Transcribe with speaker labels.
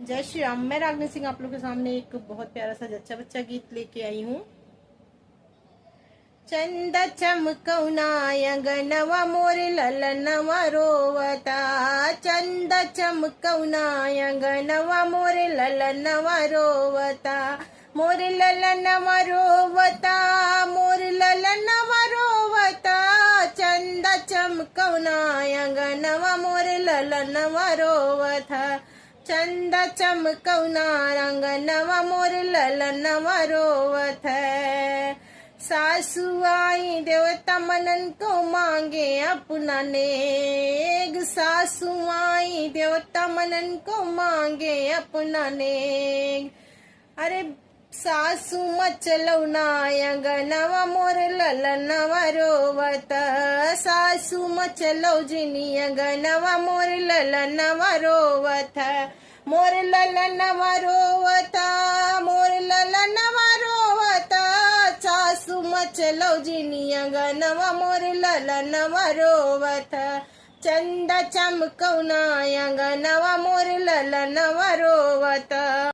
Speaker 1: जय श्री राम। मैं रागनी सिंह आप लोग के सामने एक बहुत प्यारा सा जच्चा बच्चा गीत लेके आई हूँ। चंद चमकौना अंगनवा मोर ललनवा रोवता, चंद चमकौना अंगनवा मोर ललनवा रोवता, मोर ललनवा रोवता, मोर ललनवा रोवता, चंद चमकौना अंगनवा मोर ललनवा रोवता, चंद चमकौना अंगनवा मोर ललनवा रोवत है। सासू आई देवता मनन को मांगे अपना नेग, सासू आई देवता मनन को मांगे अपना नेग। अरे सासू मचलौना अंगनवा मोर ललनवा रोवत, सासू मचलौ जिनी अंगनवा मोर ललनवा रोवत, मोर ललनवा रोवता, मोर ललनवा रोवता, सासू मचलौ जिनी अंगनवा मोर ललनवा रोवत, चंद चमकौना अंगनवा मोर ललनवा रोवत।